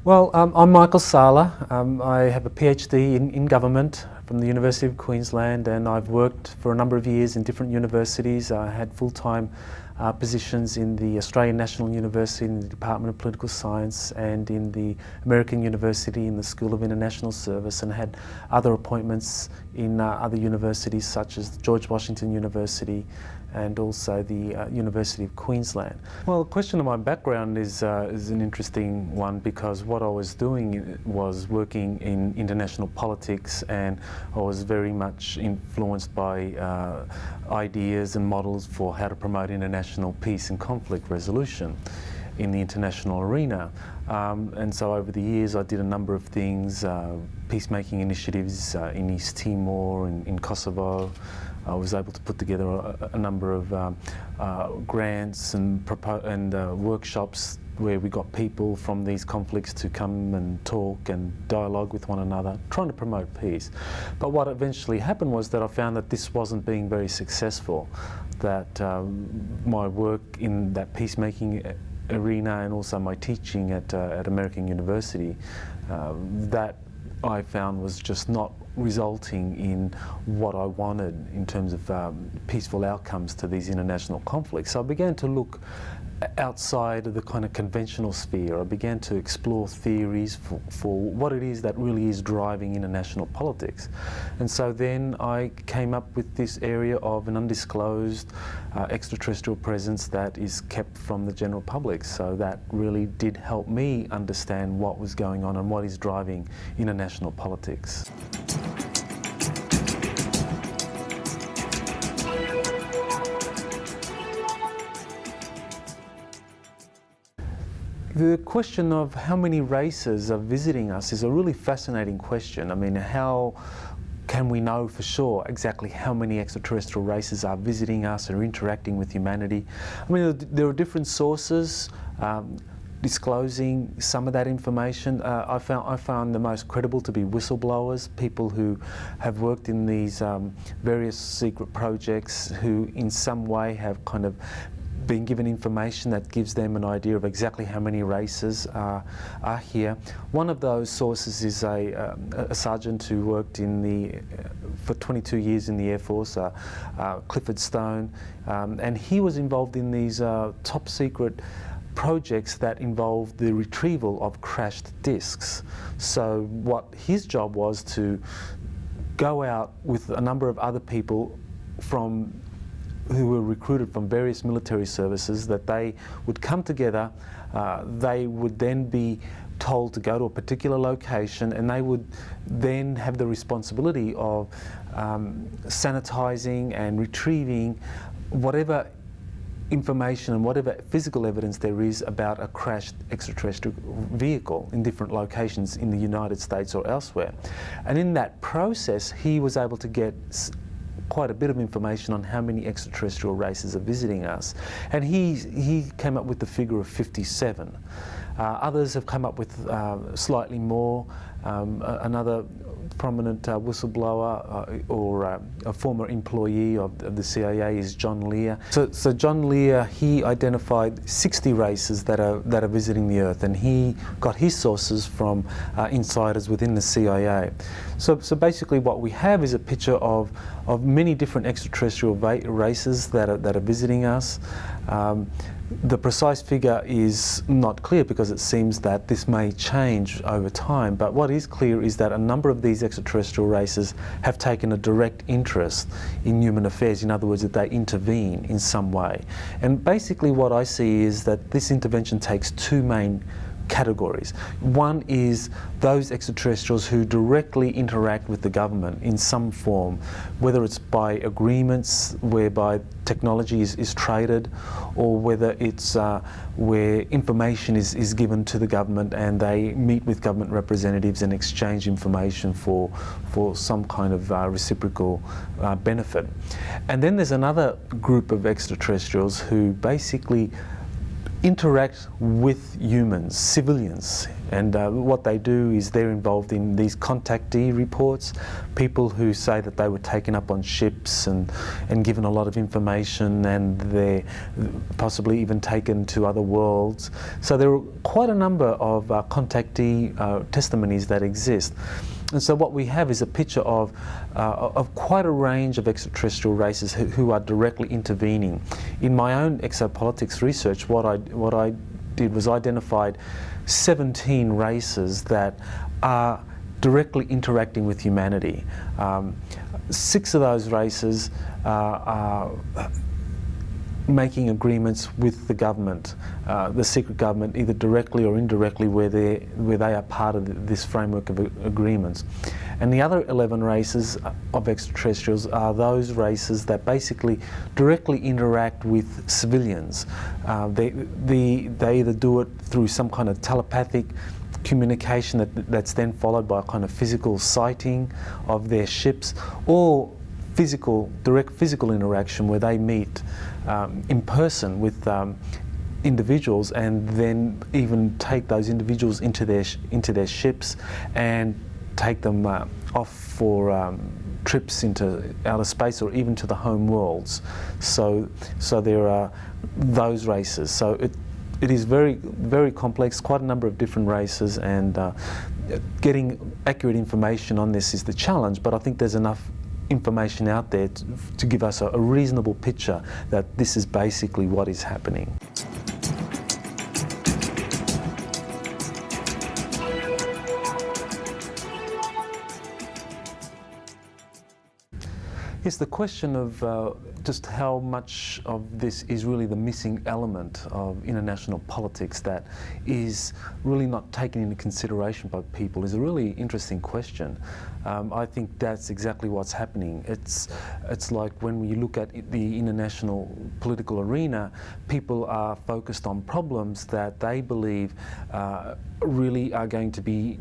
Well, I'm Michael Salla. I have a PhD in government from the University of Queensland, and I've worked for a number of years in different universities. I had full-time positions in the Australian National University in the Department of Political Science and in the American University in the School of International Service, and had other appointments in other universities such as George Washington University and also the University of Queensland. Well, the question of my background is an interesting one, because what I was doing was working in international politics, and I was very much influenced by ideas and models for how to promote international peace and conflict resolution in the international arena. And so over the years I did a number of things, peacemaking initiatives in East Timor, in Kosovo. I was able to put together a number of grants and workshops where we got people from these conflicts to come and talk and dialogue with one another, trying to promote peace. But what eventually happened was that I found that this wasn't being very successful, that my work in that peacemaking arena and also my teaching at American University, that I found was just not resulting in what I wanted in terms of peaceful outcomes to these international conflicts. So I began to look outside of the kind of conventional sphere. I began to explore theories for what it is that really is driving international politics. And so then I came up with this area of an undisclosed extraterrestrial presence that is kept from the general public. So that really did help me understand what was going on and what is driving international politics. The question of how many races are visiting us is a really fascinating question. I mean, how can we know for sure exactly how many extraterrestrial races are visiting us or interacting with humanity? I mean, there are different sources disclosing some of that information. I found the most credible to be whistleblowers, people who have worked in these various secret projects, who in some way have kind of been given information that gives them an idea of exactly how many races are here. One of those sources is a sergeant who worked for 22 years in the Air Force, Clifford Stone, and he was involved in these top secret projects that involved the retrieval of crashed discs. So what his job was to go out with a number of other people who were recruited from various military services, that they would come together, they would then be told to go to a particular location, and they would then have the responsibility of sanitizing and retrieving whatever information and whatever physical evidence there is about a crashed extraterrestrial vehicle in different locations in the United States or elsewhere. And in that process, he was able to get quite a bit of information on how many extraterrestrial races are visiting us. And he came up with the figure of 57. Others have come up with slightly more. Another prominent whistleblower or a former employee of the CIA is John Lear. So John Lear, he identified 60 races that are visiting the Earth, and he got his sources from insiders within the CIA. So basically what we have is a picture of many different extraterrestrial races that are visiting us. The precise figure is not clear, because it seems that this may change over time, but what is clear is that a number of these extraterrestrial races have taken a direct interest in human affairs. In other words, that they intervene in some way. And basically what I see is that this intervention takes two main categories. One is those extraterrestrials who directly interact with the government in some form, whether it's by agreements whereby technology is traded, or whether it's where information is given to the government and they meet with government representatives and exchange information for some kind of reciprocal benefit. And then there's another group of extraterrestrials who basically interact with humans, civilians, And what they do is they're involved in these contactee reports, people who say that they were taken up on ships and given a lot of information, and they're possibly even taken to other worlds. So there are quite a number of contactee testimonies that exist. And so what we have is a picture of quite a range of extraterrestrial races who are directly intervening. In my own exopolitics research, what I did was identified 17 races that are directly interacting with humanity. 6 of those races are making agreements with the government, the secret government, either directly or indirectly, where they are part of this framework of agreements. And the other 11 races of extraterrestrials are those races that basically directly interact with civilians. They either do it through some kind of telepathic communication that's then followed by a kind of physical sighting of their ships, or direct physical interaction where they meet in person with individuals, and then even take those individuals into their ships and take them off for trips into outer space or even to the home worlds. So there are those races. So it is very, very complex, quite a number of different races, and getting accurate information on this is the challenge, but I think there's enough information out there to give us a reasonable picture that this is basically what is happening. Yes, the question of just how much of this is really the missing element of international politics that is really not taken into consideration by people is a really interesting question. I think that's exactly what's happening. It's like when you look at the international political arena, people are focused on problems that they believe really are going to be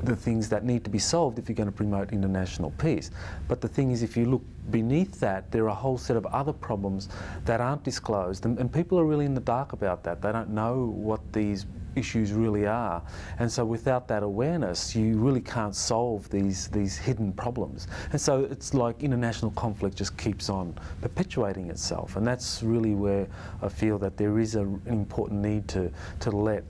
the things that need to be solved if you're going to promote international peace. But the thing is, if you look beneath that, there are a whole set of other problems that aren't disclosed, and people are really in the dark about that. They don't know what these issues really are, and so without that awareness, you really can't solve these hidden problems. And so it's like international conflict just keeps on perpetuating itself, and that's really where I feel that there is an important need to let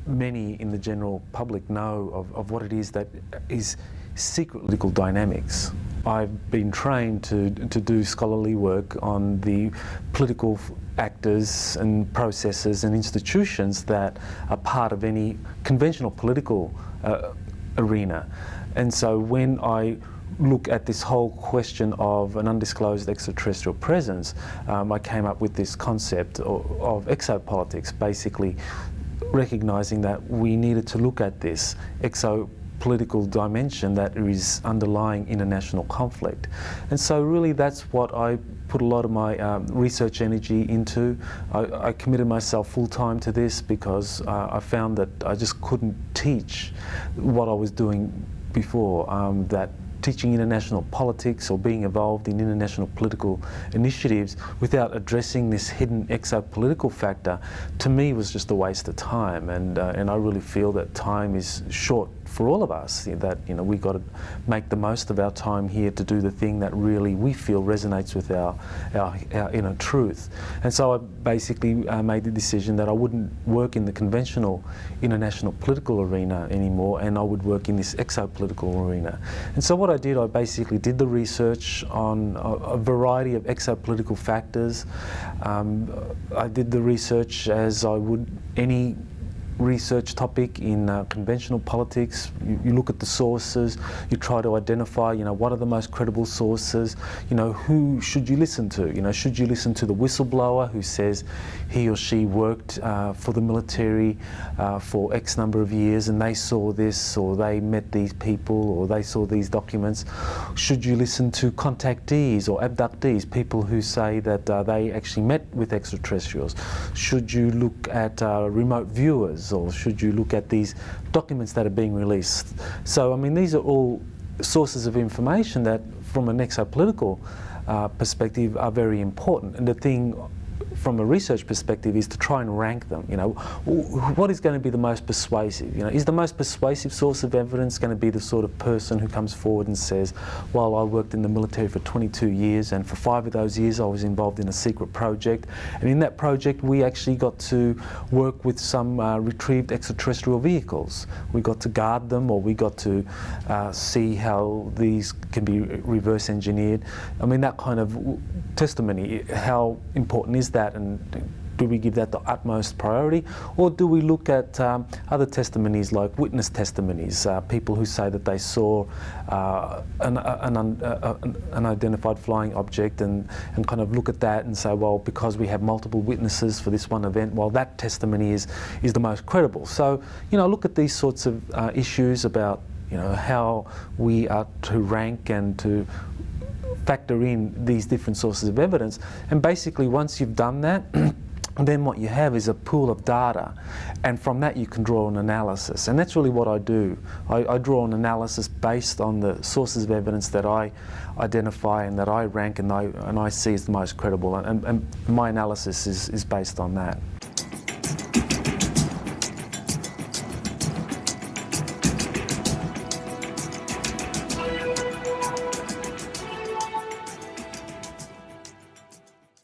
many in the general public know of what it is that is secret political dynamics. I've been trained to do scholarly work on the political actors and processes and institutions that are part of any conventional political arena. And so when I look at this whole question of an undisclosed extraterrestrial presence, I came up with this concept of exopolitics, basically recognising that we needed to look at this exopolitical dimension that is underlying international conflict. And so really that's what I put a lot of my research energy into. I committed myself full-time to this because I found that I just couldn't teach what I was doing before, that teaching international politics or being involved in international political initiatives without addressing this hidden exopolitical factor, to me was just a waste of time, and I really feel that time is short for all of us, that we've got to make the most of our time here to do the thing that really we feel resonates with our inner truth. And so I basically made the decision that I wouldn't work in the conventional international political arena anymore, and I would work in this exopolitical arena. And so what I did, I basically did the research on a variety of exopolitical factors. I did the research as I would any research topic in conventional politics. You look at the sources, you try to identify, what are the most credible sources, who should you listen to? Should you listen to the whistleblower who says he or she worked for the military for X number of years and they saw this, or they met these people, or they saw these documents? Should you listen to contactees or abductees, people who say that they actually met with extraterrestrials? Should you look at remote viewers, or should you look at these documents that are being released? So, I mean, these are all sources of information that, from an exopolitical perspective, are very important. And the thing from a research perspective is to try and rank them. You know, what is going to be the most persuasive? You know, is the most persuasive source of evidence going to be the sort of person who comes forward and says, well, I worked in the military for 22 years and for 5 of those years I was involved in a secret project, and in that project we actually got to work with some retrieved extraterrestrial vehicles. We got to guard them, or we got to see how these can be reverse engineered. I mean, that kind of testimony, how important is that, and do we give that the utmost priority, or do we look at other testimonies like witness testimonies, people who say that they saw an unidentified flying object, and kind of look at that and say, well, because we have multiple witnesses for this one event, well, that testimony is the most credible. So, you know, look at these sorts of issues about, you know, how we are to rank and to factor in these different sources of evidence. And basically, once you've done that, then what you have is a pool of data, and from that you can draw an analysis. And that's really what I do. I draw an analysis based on the sources of evidence that I identify and that I rank and I see as the most credible, and my analysis is based on that.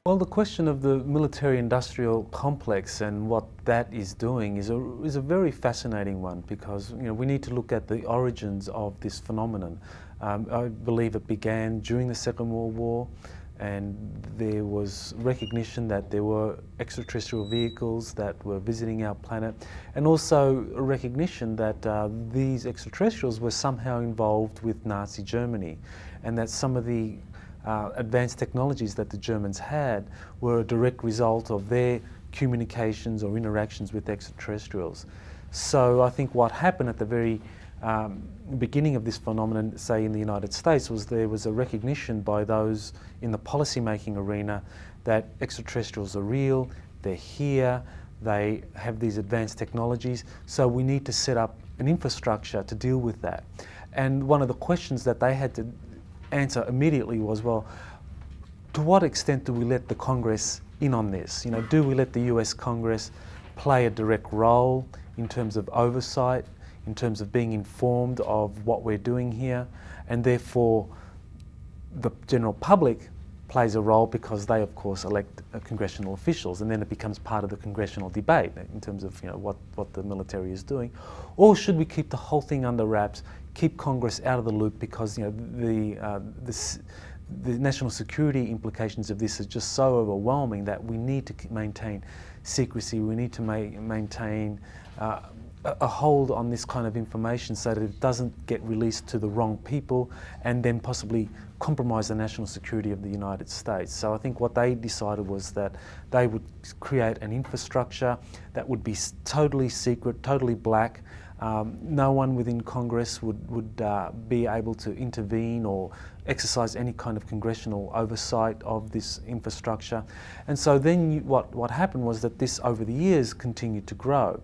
Well, the question of the military-industrial complex and what that is doing is a very fascinating one, because, you know, we need to look at the origins of this phenomenon. I believe it began during the Second World War, and there was recognition that there were extraterrestrial vehicles that were visiting our planet, and also a recognition that these extraterrestrials were somehow involved with Nazi Germany, and that some of the advanced technologies that the Germans had were a direct result of their communications or interactions with extraterrestrials. So I think what happened at the very beginning of this phenomenon, say in the United States, was there was a recognition by those in the policy-making arena that extraterrestrials are real, they're here, they have these advanced technologies, so we need to set up an infrastructure to deal with that. And one of the questions that they had to answer immediately was, well, to what extent do we let the Congress in on this? You know, do we let the US Congress play a direct role in terms of oversight, in terms of being informed of what we're doing here, and therefore the general public plays a role because they, of course, elect congressional officials, and then it becomes part of the congressional debate in terms of, you know, what the military is doing? Or should we keep the whole thing under wraps, keep Congress out of the loop, because, you know, the national security implications of this are just so overwhelming that we need to maintain secrecy, we need to maintain a hold on this kind of information so that it doesn't get released to the wrong people and then possibly compromise the national security of the United States. So I think what they decided was that they would create an infrastructure that would be totally secret, totally black. No one within Congress would be able to intervene or exercise any kind of congressional oversight of this infrastructure. And so then what happened was that this, over the years, continued to grow.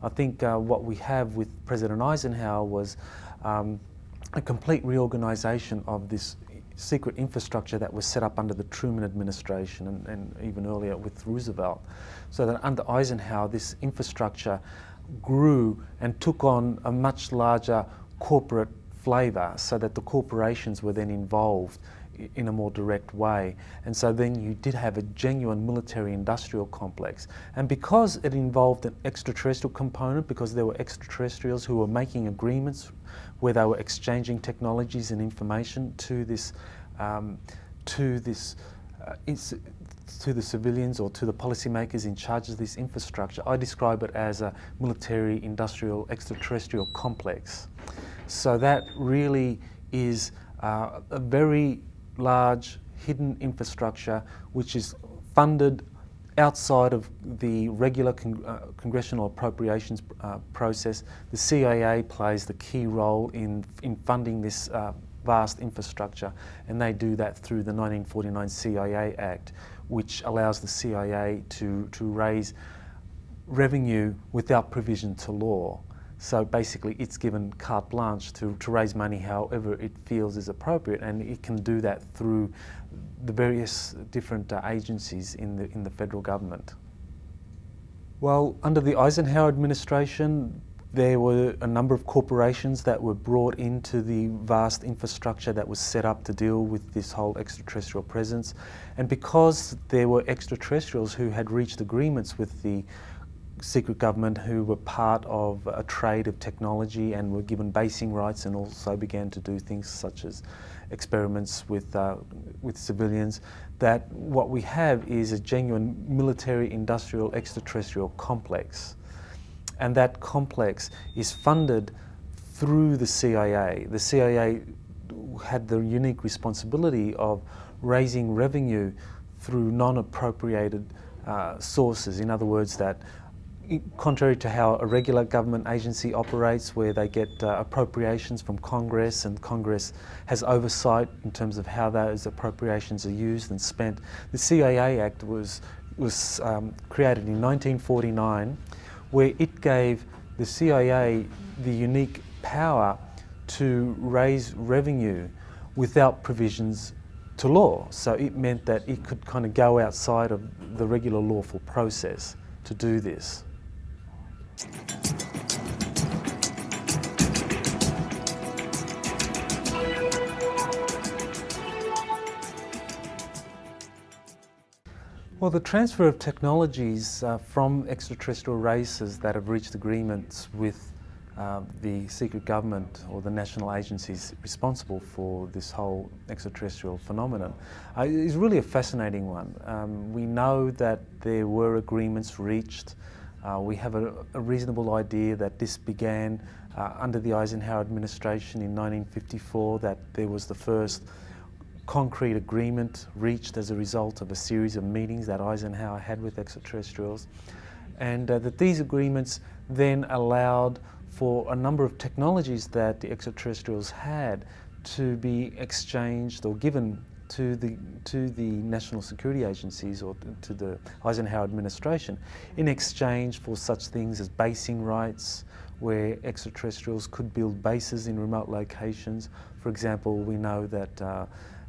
I think what we have with President Eisenhower was a complete reorganization of this secret infrastructure that was set up under the Truman administration and even earlier with Roosevelt. So that under Eisenhower, this infrastructure grew and took on a much larger corporate flavour, so that the corporations were then involved in a more direct way. And so then you did have a genuine military-industrial complex. And because it involved an extraterrestrial component, because there were extraterrestrials who were making agreements where they were exchanging technologies and information to the civilians or to the policymakers in charge of this infrastructure, I describe it as a military-industrial extraterrestrial complex. So that really is a very large hidden infrastructure which is funded outside of the regular congressional appropriations process. The CIA plays the key role in funding this vast infrastructure, and they do that through the 1949 CIA Act, which allows the CIA to raise revenue without provision to law. So basically it's given carte blanche to raise money however it feels is appropriate, and it can do that through the various different agencies in the federal government. Well, under the Eisenhower administration, there were a number of corporations that were brought into the vast infrastructure that was set up to deal with this whole extraterrestrial presence. And because there were extraterrestrials who had reached agreements with the secret government, who were part of a trade of technology and were given basing rights, and also began to do things such as experiments with civilians, that what we have is a genuine military industrial extraterrestrial complex. And that complex is funded through the CIA. The CIA had the unique responsibility of raising revenue through non-appropriated sources. In other words, that contrary to how a regular government agency operates, where they get appropriations from Congress, and Congress has oversight in terms of how those appropriations are used and spent, the CIA Act was created in 1949, where it gave the CIA the unique power to raise revenue without provisions to law. So it meant that it could kind of go outside of the regular lawful process to do this. Well, the transfer of technologies from extraterrestrial races that have reached agreements with the secret government or the national agencies responsible for this whole extraterrestrial phenomenon is really a fascinating one. We know that there were agreements reached. We have a reasonable idea that this began under the Eisenhower administration in 1954, that there was the first concrete agreement reached as a result of a series of meetings that Eisenhower had with extraterrestrials, and that these agreements then allowed for a number of technologies that the extraterrestrials had to be exchanged or given to the national security agencies or to the Eisenhower administration in exchange for such things as basing rights, where extraterrestrials could build bases in remote locations. For example, we know that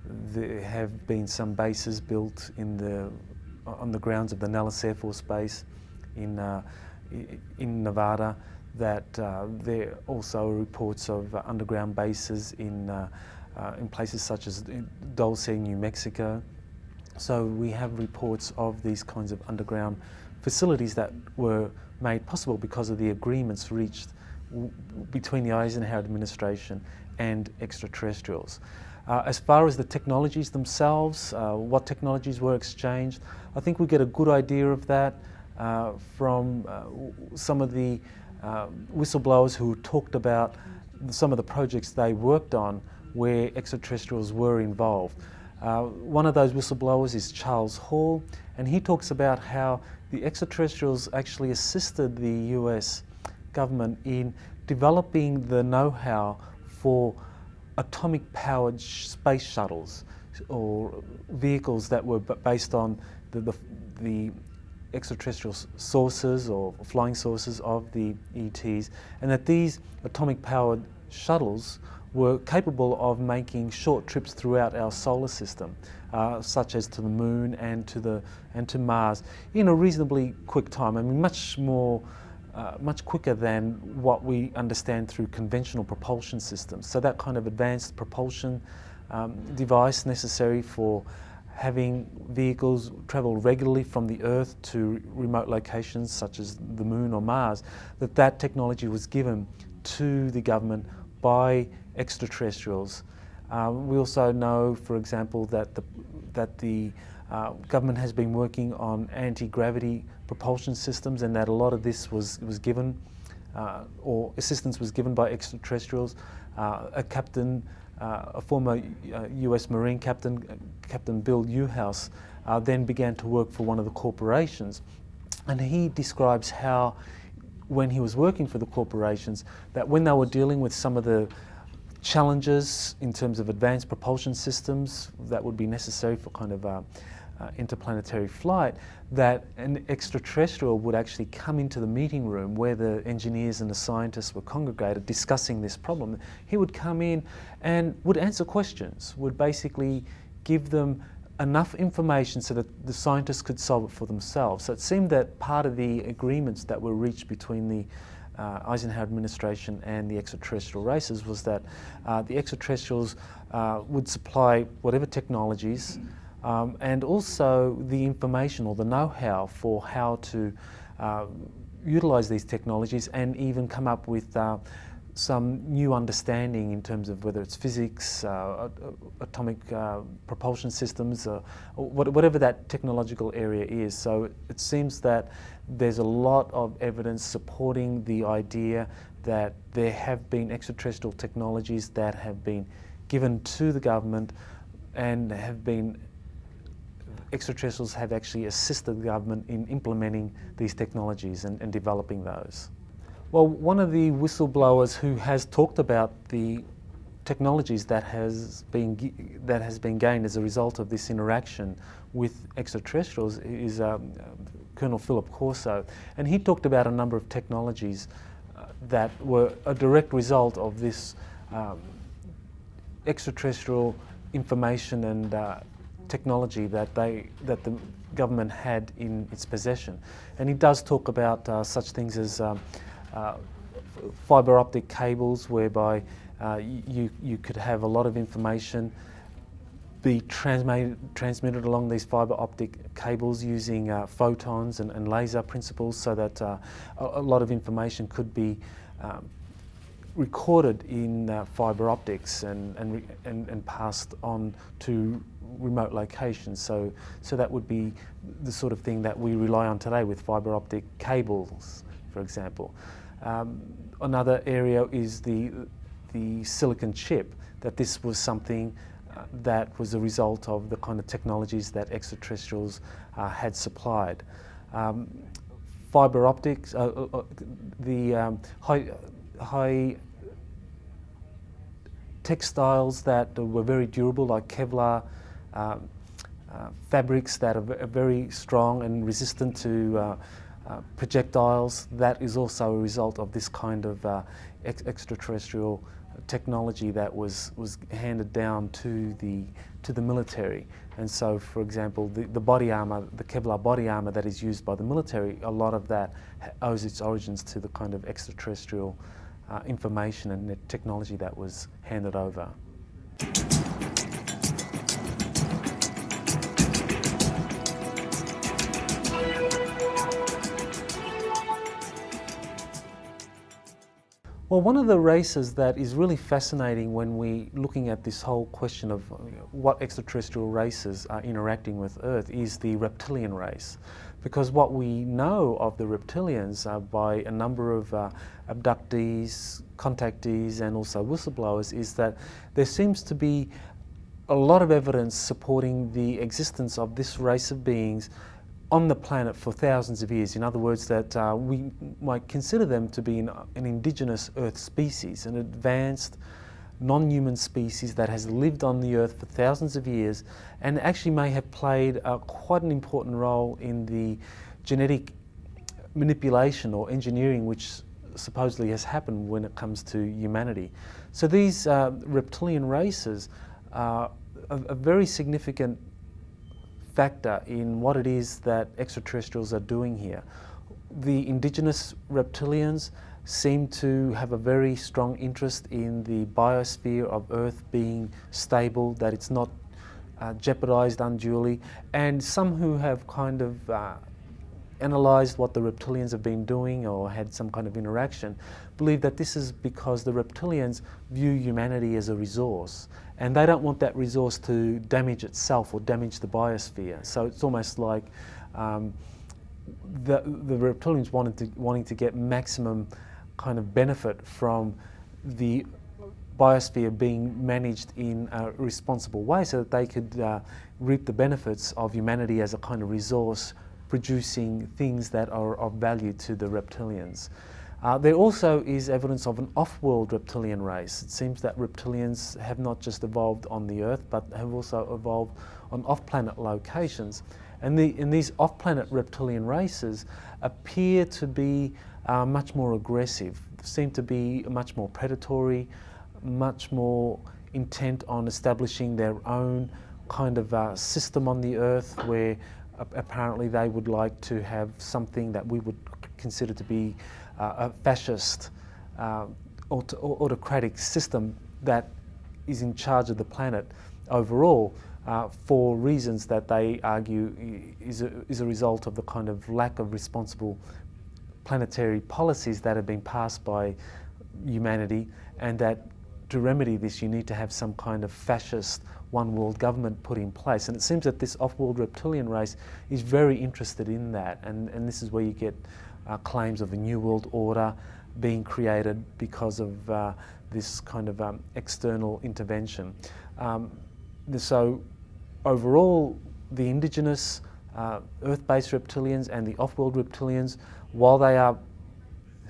there have been some bases built on the grounds of the Nellis Air Force Base in Nevada, that there also are reports of underground bases in places such as Dulce, New Mexico. So we have reports of these kinds of underground facilities that were made possible because of the agreements reached between the Eisenhower administration and extraterrestrials. As far as the technologies themselves, what technologies were exchanged, I think we get a good idea of that from some of the whistleblowers who talked about some of the projects they worked on where extraterrestrials were involved. One of those whistleblowers is Charles Hall, and he talks about how the extraterrestrials actually assisted the US government in developing the know-how for atomic-powered space shuttles, or vehicles that were based on the extraterrestrial sources or flying sources of the ETs, and that these atomic-powered shuttles were capable of making short trips throughout our solar system, such as to the Moon and to Mars, in a reasonably quick time. I mean, much quicker than what we understand through conventional propulsion systems. So that kind of advanced propulsion device necessary for having vehicles travel regularly from the Earth to remote locations such as the Moon or Mars, that technology was given to the government by extraterrestrials. We also know, for example, that the government has been working on anti-gravity propulsion systems, and that a lot of this was given, or assistance was given by extraterrestrials. A former US Marine captain, Captain Bill Newhouse, then began to work for one of the corporations, and he describes how, when he was working for the corporations, that when they were dealing with some of the challenges in terms of advanced propulsion systems that would be necessary for kind of interplanetary flight, that an extraterrestrial would actually come into the meeting room where the engineers and the scientists were congregated discussing this problem. He would come in and would answer questions, would basically give them enough information so that the scientists could solve it for themselves. So it seemed that part of the agreements that were reached between the Eisenhower administration and the extraterrestrial races was that the extraterrestrials would supply whatever technologies and also the information or the know-how for how to utilize these technologies and even come up with some new understanding in terms of whether it's physics, atomic propulsion systems, or whatever that technological area is. So it seems that there's a lot of evidence supporting the idea that there have been extraterrestrial technologies that have been given to the government and have been extraterrestrials have actually assisted the government in implementing these technologies and developing those. Well, one of the whistleblowers who has talked about the technologies that has been gained as a result of this interaction with extraterrestrials is Colonel Philip Corso, and he talked about a number of technologies that were a direct result of this extraterrestrial information and technology that the government had in its possession. And he does talk about such things as fibre optic cables, whereby you could have a lot of information be transmitted along these fibre optic cables using photons and laser principles, so that a lot of information could be recorded in fibre optics and passed on to remote locations. So that would be the sort of thing that we rely on today with fibre optic cables, for example. Another area is the silicon chip, that this was something that was a result of the kind of technologies that extraterrestrials had supplied. Fibre optics, the high textiles that were very durable, like Kevlar, fabrics that are very strong and resistant to projectiles, that is also a result of this kind of extraterrestrial technology that was handed down to the military. And so, for example, the body armour, the Kevlar body armour that is used by the military, a lot of that owes its origins to the kind of extraterrestrial information and the technology that was handed over. Well, one of the races that is really fascinating when we're looking at this whole question of what extraterrestrial races are interacting with Earth is the reptilian race. Because what we know of the reptilians by a number of abductees, contactees and also whistleblowers is that there seems to be a lot of evidence supporting the existence of this race of beings on the planet for thousands of years. In other words, that we might consider them to be an indigenous Earth species, an advanced non-human species that has lived on the Earth for thousands of years and actually may have played quite an important role in the genetic manipulation or engineering which supposedly has happened when it comes to humanity. So these reptilian races are a very significant factor in what it is that extraterrestrials are doing here. The indigenous reptilians seem to have a very strong interest in the biosphere of Earth being stable, that it's not jeopardized unduly, and some who have kind of analyzed what the reptilians have been doing or had some kind of interaction believe that this is because the reptilians view humanity as a resource and they don't want that resource to damage itself or damage the biosphere. So it's almost like the reptilians wanting to get maximum kind of benefit from the biosphere being managed in a responsible way so that they could reap the benefits of humanity as a kind of resource producing things that are of value to the reptilians. There also is evidence of an off-world reptilian race. It seems that reptilians have not just evolved on the Earth, but have also evolved on off-planet locations. And these off-planet reptilian races appear to be much more aggressive, seem to be much more predatory, much more intent on establishing their own kind of system on the Earth, where apparently they would like to have something that we would consider to be a fascist, autocratic system that is in charge of the planet overall, for reasons that they argue is a result of the kind of lack of responsible planetary policies that have been passed by humanity, and that to remedy this you need to have some kind of fascist one world government put in place. And it seems that this off-world reptilian race is very interested in that, and this is where you get claims of a new world order being created because of this kind of external intervention. So overall, the indigenous Earth-based reptilians and the off-world reptilians, while they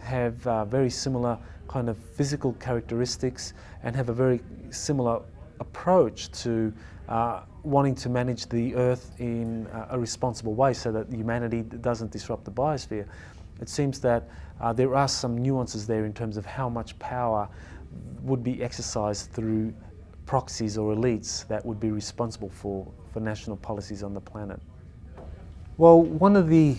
have very similar kind of physical characteristics and have a very similar approach to wanting to manage the Earth in a responsible way so that humanity doesn't disrupt the biosphere, it seems that there are some nuances there in terms of how much power would be exercised through proxies or elites that would be responsible for national policies on the planet. Well, one of the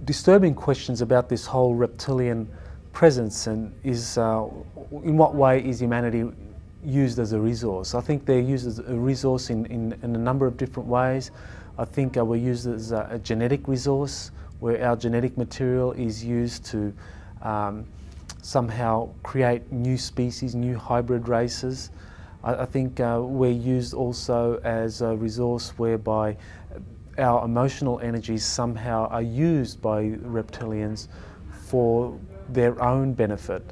disturbing questions about this whole reptilian presence is in what way is humanity used as a resource? I think they're used as a resource in a number of different ways. I think we're used as a genetic resource, where our genetic material is used to somehow create new species, new hybrid races. I think we're used also as a resource whereby our emotional energies somehow are used by reptilians for their own benefit.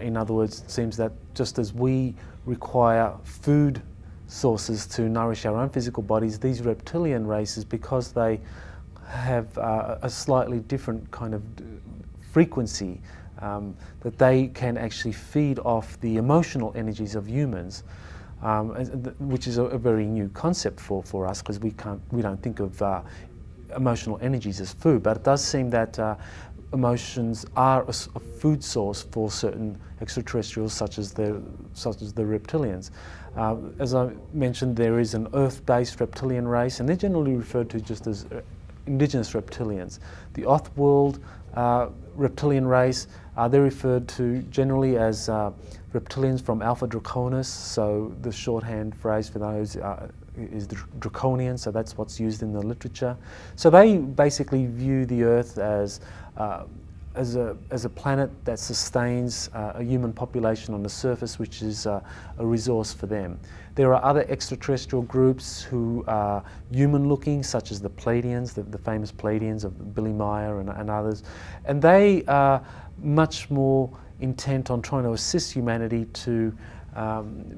In other words, it seems that just as we require food sources to nourish our own physical bodies, these reptilian races, because they have a slightly different kind of frequency, that they can actually feed off the emotional energies of humans, which is a very new concept for us, because we don't think of emotional energies as food. But it does seem that emotions are a food source for certain extraterrestrials, such as the reptilians. As I mentioned, there is an Earth-based reptilian race, and they're generally referred to just as indigenous reptilians. The off-world reptilian race, they're referred to generally as reptilians from Alpha Draconis, so the shorthand phrase for those is draconian, so that's what's used in the literature. So they basically view the Earth as a planet that sustains a human population on the surface, which is a resource for them. There are other extraterrestrial groups who are human-looking, such as the Pleiadians, the famous Pleiadians of Billy Meyer and others, and they are much more intent on trying to assist humanity to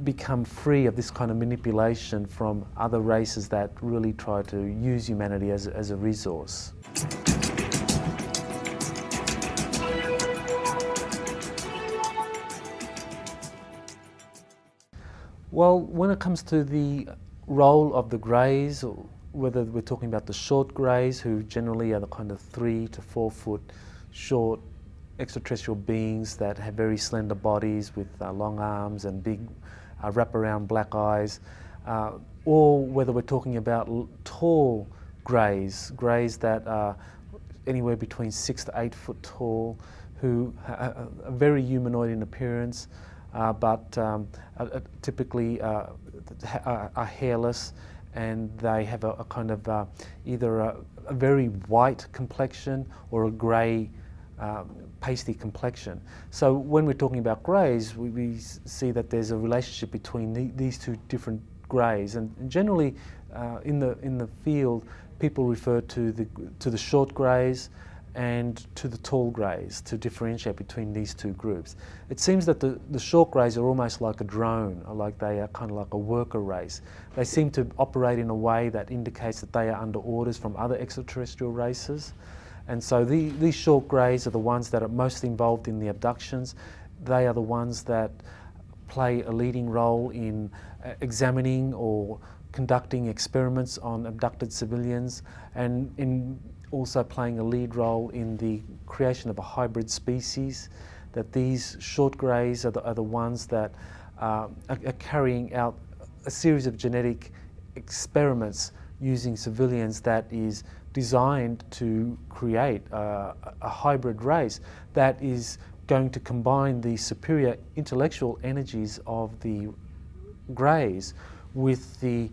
become free of this kind of manipulation from other races that really try to use humanity as a resource. Well, when it comes to the role of the greys, or whether we're talking about the short greys, who generally are the kind of 3 to 4 foot short extraterrestrial beings that have very slender bodies with long arms and big wraparound black eyes, or whether we're talking about tall greys that are anywhere between 6 to 8 foot tall, who are very humanoid in appearance, but typically are hairless, and they have a kind of either a very white complexion or a grey pasty complexion. So when we're talking about greys, we see that there's a relationship between these two different greys, and generally in the field people refer to the short greys and to the tall greys to differentiate between these two groups. It seems that the short greys are almost like a drone, or like they are kind of like a worker race. They seem to operate in a way that indicates that they are under orders from other extraterrestrial races, And so these short greys are the ones that are most involved in the abductions. They are the ones that play a leading role in examining or conducting experiments on abducted civilians, and in also playing a lead role in the creation of a hybrid species. That these short greys are the ones that are carrying out a series of genetic experiments using civilians that is designed to create a hybrid race that is going to combine the superior intellectual energies of the greys with the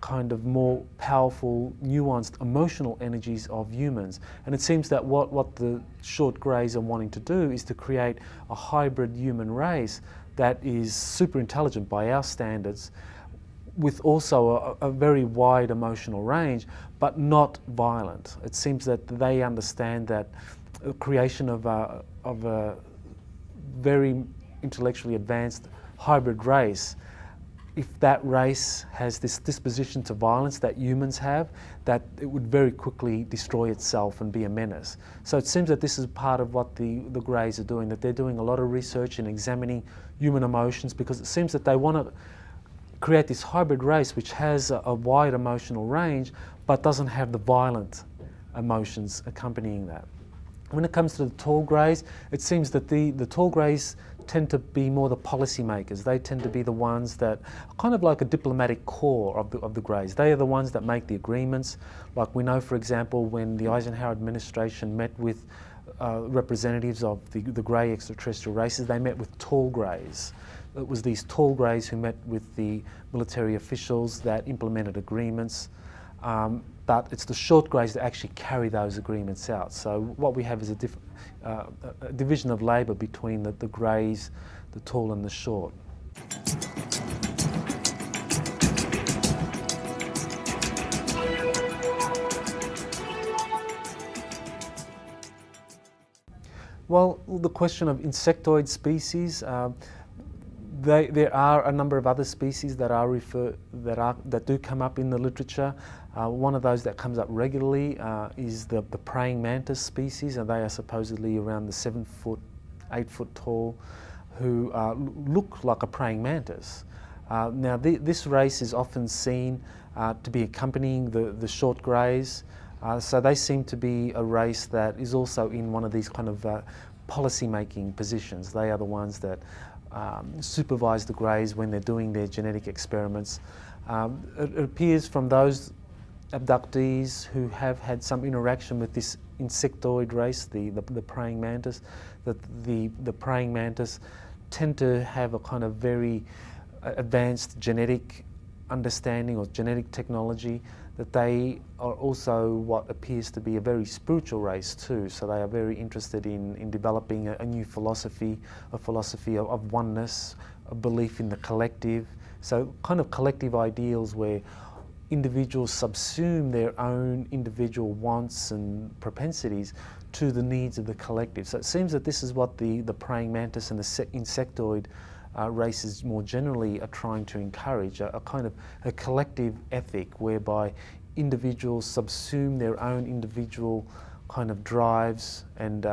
kind of more powerful, nuanced emotional energies of humans. And it seems that what the short greys are wanting to do is to create a hybrid human race that is super intelligent by our standards, with also a very wide emotional range, but not violent. It seems that they understand that the creation of a very intellectually advanced hybrid race, if that race has this disposition to violence that humans have, that it would very quickly destroy itself and be a menace. So it seems that this is part of what the greys are doing, that they're doing a lot of research in examining human emotions, because it seems that they want to create this hybrid race which has a wide emotional range but doesn't have the violent emotions accompanying that. When it comes to the tall greys, it seems that the tall greys tend to be more the policy makers. They tend to be the ones that are kind of like a diplomatic core of the greys. They are the ones that make the agreements. Like we know, for example, when the Eisenhower administration met with representatives of the grey extraterrestrial races, they met with tall greys. It was these tall greys who met with the military officials that implemented agreements. But it's the short greys that actually carry those agreements out. So what we have is a division of labour between the greys, the tall and the short. Well, the question of insectoid species, there are a number of other species that do come up in the literature. One of those that comes up regularly is the praying mantis species, and they are supposedly around the 7 foot, 8 foot tall, who look like a praying mantis. Now this race is often seen to be accompanying the short greys, so they seem to be a race that is also in one of these kind of policy-making positions. They are the ones that supervise the greys when they're doing their genetic experiments. It appears from those abductees who have had some interaction with this insectoid race, the praying mantis, that the praying mantis tend to have a kind of very advanced genetic understanding or genetic technology, that they are also what appears to be a very spiritual race too. So they are very interested in developing a new philosophy, a philosophy of oneness, a belief in the collective. So kind of collective ideals where individuals subsume their own individual wants and propensities to the needs of the collective. So it seems that this is what the praying mantis and the insectoid races more generally are trying to encourage, a kind of a collective ethic whereby individuals subsume their own individual kind of drives and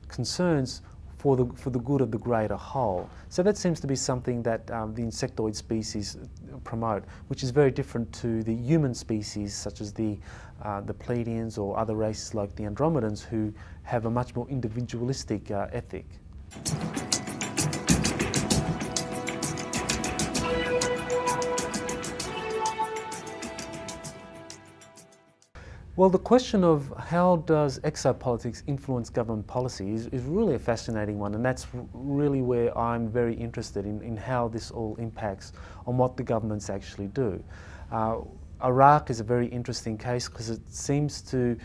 concerns for the good of the greater whole. So that seems to be something that the insectoid species promote, which is very different to the human species such as the Pleiadians or other races like the Andromedans, who have a much more individualistic ethic. Well, the question of how does exopolitics influence government policy is really a fascinating one, and that's really where I'm very interested in how this all impacts on what the governments actually do. Iraq is a very interesting case because it seems to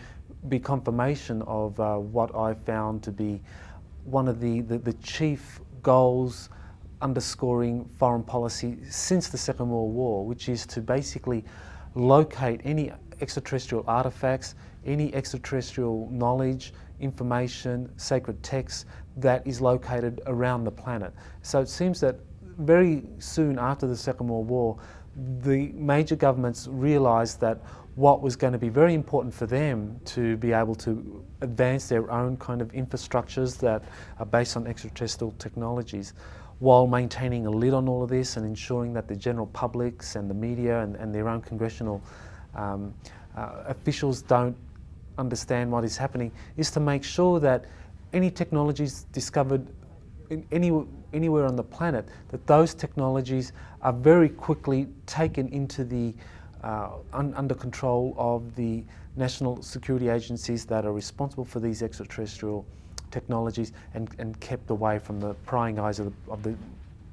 be confirmation of what I found to be one of the chief goals underscoring foreign policy since the Second World War, which is to basically locate any extraterrestrial artifacts, any extraterrestrial knowledge, information, sacred texts that is located around the planet. So it seems that very soon after the Second World War, the major governments realised that what was going to be very important for them to be able to advance their own kind of infrastructures that are based on extraterrestrial technologies, while maintaining a lid on all of this and ensuring that the general publics and the media and their own congressional officials don't understand what is happening, is to make sure that any technologies discovered anywhere on the planet, that those technologies are very quickly taken into the under control of the national security agencies that are responsible for these extraterrestrial technologies and kept away from the prying eyes of the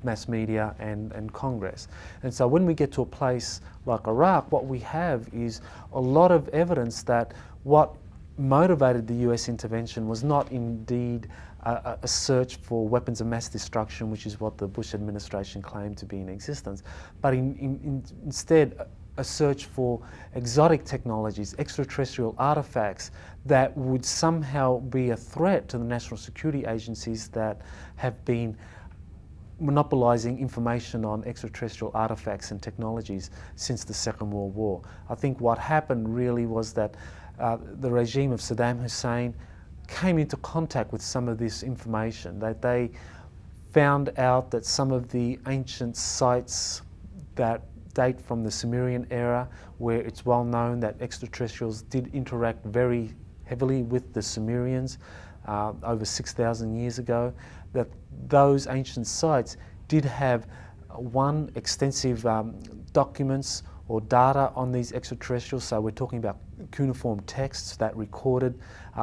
mass media and Congress. And so when we get to a place like Iraq, what we have is a lot of evidence that what motivated the US intervention was not indeed a search for weapons of mass destruction, which is what the Bush administration claimed to be in existence, but instead a search for exotic technologies, extraterrestrial artifacts that would somehow be a threat to the national security agencies that have been monopolizing information on extraterrestrial artifacts and technologies since the Second World War. I think what happened really was that the regime of Saddam Hussein came into contact with some of this information, that they found out that some of the ancient sites that date from the Sumerian era, where it's well known that extraterrestrials did interact very heavily with the Sumerians over 6,000 years ago, that those ancient sites did have extensive documents or data on these extraterrestrials. So we're talking about cuneiform texts that recorded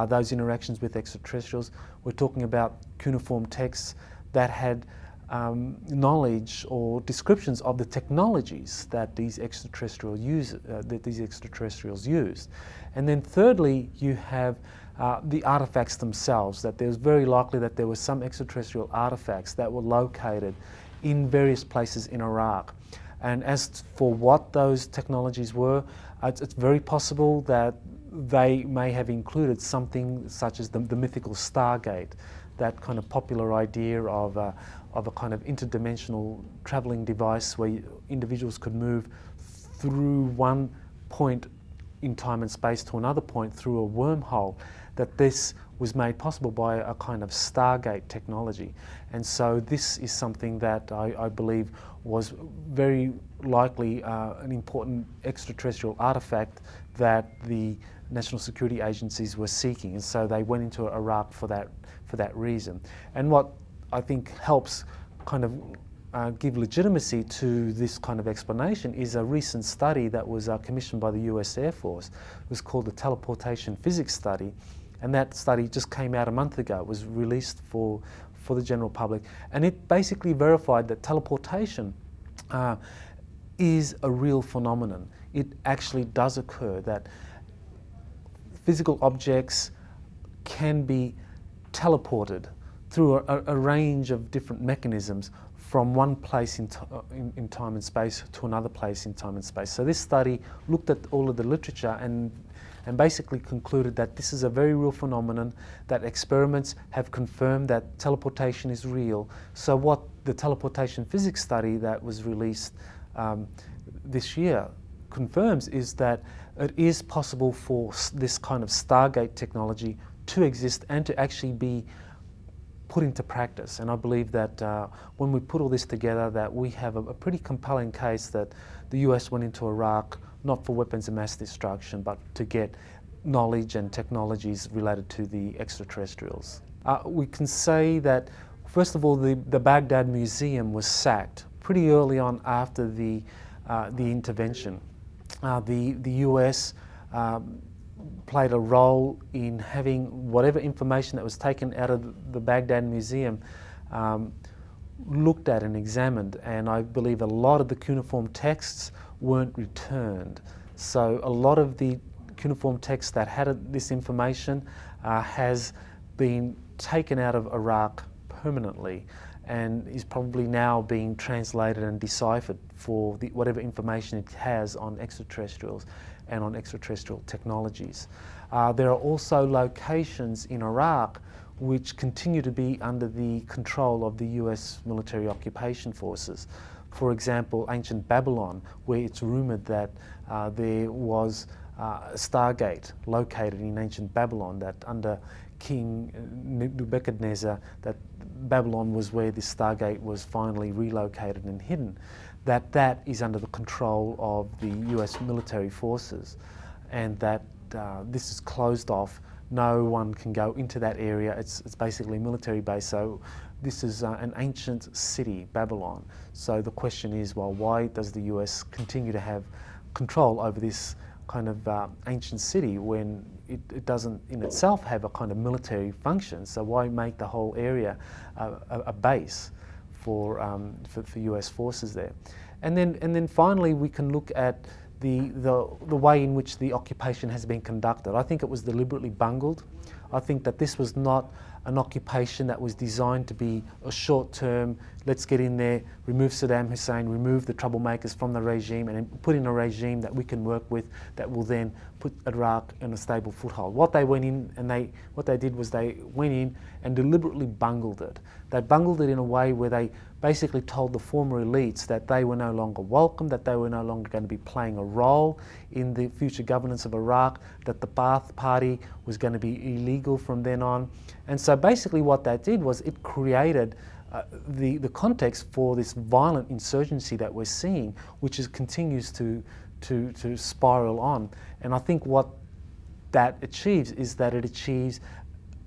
those interactions with extraterrestrials. We're talking about cuneiform texts that had knowledge or descriptions of the technologies that these extraterrestrials used. And then thirdly, you have the artifacts themselves, that there's very likely that there were some extraterrestrial artifacts that were located in various places in Iraq. And as for what those technologies were, it's very possible that they may have included something such as the mythical Stargate, that kind of popular idea of a kind of interdimensional traveling device where individuals could move through one point in time and space to another point through a wormhole, that this was made possible by a kind of Stargate technology. And so this is something that I believe was very likely an important extraterrestrial artifact that the national security agencies were seeking. And so they went into Iraq for that reason. And what I think helps kind of give legitimacy to this kind of explanation is a recent study that was commissioned by the US Air Force. It was called the Teleportation Physics Study, and that study just came out a month ago. It was released for the general public, and it basically verified that teleportation is a real phenomenon. It actually does occur, that physical objects can be teleported through a range of different mechanisms from one place in time and space to another place in time and space. So this study looked at all of the literature and basically concluded that this is a very real phenomenon, that experiments have confirmed that teleportation is real. So what the teleportation physics study that was released this year confirms is that it is possible for this kind of Stargate technology to exist and to actually be put into practice. And I believe that when we put all this together, that we have a pretty compelling case that the US went into Iraq not for weapons of mass destruction, but to get knowledge and technologies related to the extraterrestrials. We can say that, first of all, the Baghdad Museum was sacked pretty early on after the intervention. The US played a role in having whatever information that was taken out of the Baghdad Museum looked at and examined, and I believe a lot of the cuneiform texts weren't returned. So a lot of the cuneiform texts that had this information has been taken out of Iraq permanently and is probably now being translated and deciphered for whatever information it has on extraterrestrials and on extraterrestrial technologies. There are also locations in Iraq which continue to be under the control of the US military occupation forces. For example, ancient Babylon, where it's rumored that there was a Stargate located in ancient Babylon, that under King Nebuchadnezzar, that Babylon was where this Stargate was finally relocated and hidden, that is under the control of the US military forces, and that this is closed off. No one can go into that area. It's basically a military base. So this is an ancient city, Babylon. So the question is, well, why does the US continue to have control over this kind of ancient city when it doesn't in itself have a kind of military function? So why make the whole area a base for US forces there? And then finally we can look at the way in which the occupation has been conducted. I think it was deliberately bungled. I think that this was not an occupation that was designed to be a short-term, let's get in there, remove Saddam Hussein, remove the troublemakers from the regime, and put in a regime that we can work with that will then put Iraq in a stable foothold. What they went in and what they did was they went in and deliberately bungled it. They bungled it in a way where they basically told the former elites that they were no longer welcome, that they were no longer going to be playing a role in the future governance of Iraq, that the Ba'ath Party was going to be illegal from then on. And so basically what that did was it created the context for this violent insurgency that we're seeing, which continues to spiral on. And I think what that achieves is that it achieves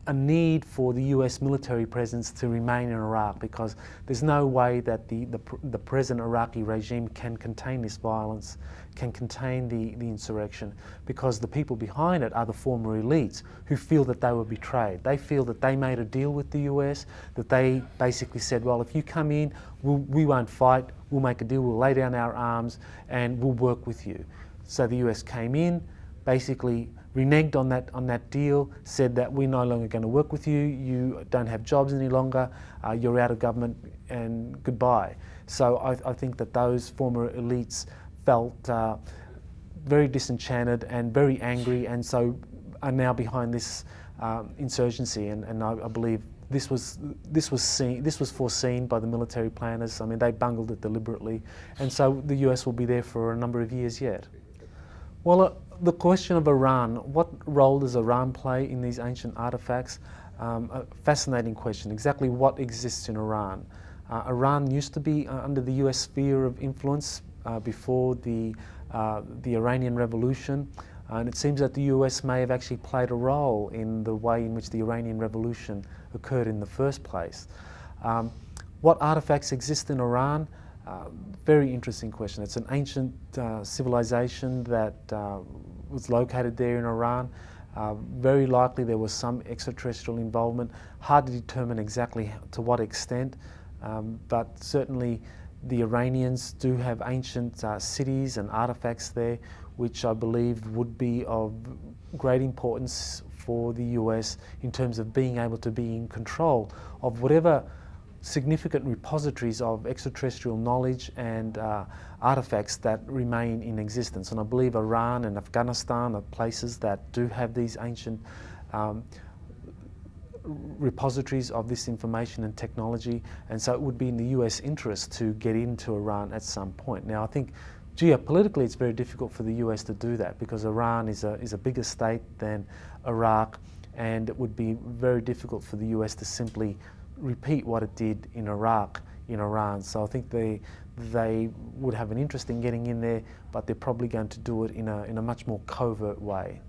a need for the US military presence to remain in Iraq, because there's no way that the present Iraqi regime can contain this violence, can contain the insurrection, because the people behind it are the former elites who feel that they were betrayed. They feel that they made a deal with the US, that they basically said, well, if you come in, we won't fight, we'll make a deal, we'll lay down our arms and we'll work with you. So the US came in, basically reneged on that deal, said that we're no longer going to work with you, you don't have jobs any longer, you're out of government and goodbye. So I think that those former elites felt very disenchanted and very angry, and so are now behind this insurgency, and I believe this was foreseen by the military planners. I mean, they bungled it deliberately, and so the US will be there for a number of years yet. Well, the question of Iran, what role does Iran play in these ancient artifacts? A fascinating question. Exactly what exists in Iran? Iran used to be under the US sphere of influence before the Iranian Revolution, and it seems that the US may have actually played a role in the way in which the Iranian Revolution occurred in the first place. What artifacts exist in Iran? Very interesting question. It's an ancient civilization that was located there in Iran. Very likely there was some extraterrestrial involvement. Hard to determine exactly to what extent, but certainly the Iranians do have ancient cities and artifacts there, which I believe would be of great importance for the US in terms of being able to be in control of whatever significant repositories of extraterrestrial knowledge and artifacts that remain in existence. And I believe Iran and Afghanistan are places that do have these ancient repositories of this information and technology, and so it would be in the US interest to get into Iran at some point. Now, I think geopolitically it's very difficult for the US to do that, because Iran is a bigger state than Iraq, and it would be very difficult for the US to simply repeat what it did in Iraq, in Iran. So I think they would have an interest in getting in there, but they're probably going to do it in a much more covert way.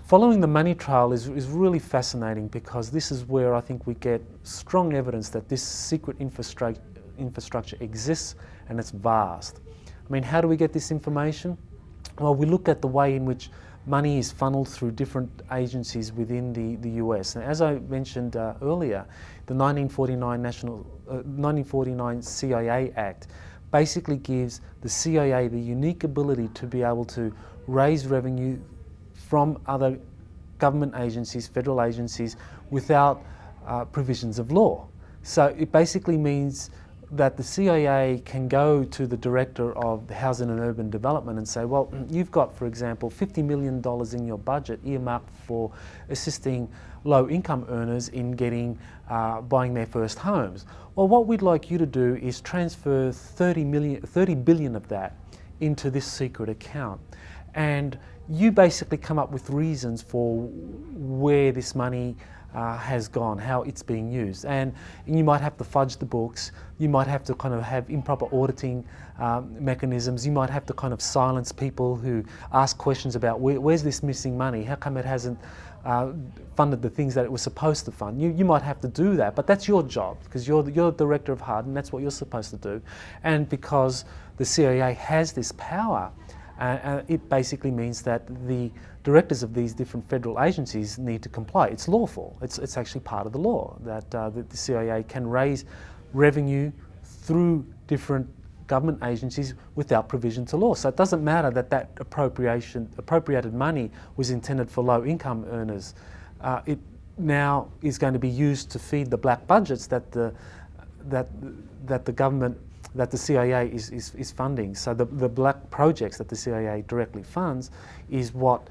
Following the money trail is really fascinating, because this is where I think we get strong evidence that this secret infrastructure exists, and it's vast. I mean, how do we get this information? Well, we look at the way in which money is funneled through different agencies within the US. And as I mentioned earlier, the 1949 CIA Act basically gives the CIA the unique ability to be able to raise revenue from other government agencies, federal agencies, without provisions of law. So it basically means that the CIA can go to the Director of Housing and Urban Development and say, well, you've got, for example, $50 million in your budget earmarked for assisting low-income earners in buying their first homes. Well, what we'd like you to do is transfer 30 billion of that into this secret account. And you basically come up with reasons for where this money has gone, how it's being used. And you might have to fudge the books, you might have to kind of have improper auditing mechanisms, you might have to kind of silence people who ask questions about where's this missing money, how come it hasn't funded the things that it was supposed to fund. You might have to do that, but that's your job, because you're the Director of HUD and that's what you're supposed to do. And because the CIA has this power, it basically means that the directors of these different federal agencies need to comply. It's lawful. It's actually part of the law that the CIA can raise revenue through different government agencies without provision to law. So it doesn't matter that appropriated money was intended for low-income earners. It now is going to be used to feed the black budgets that the government, that the CIA is funding. So the black projects that the CIA directly funds is what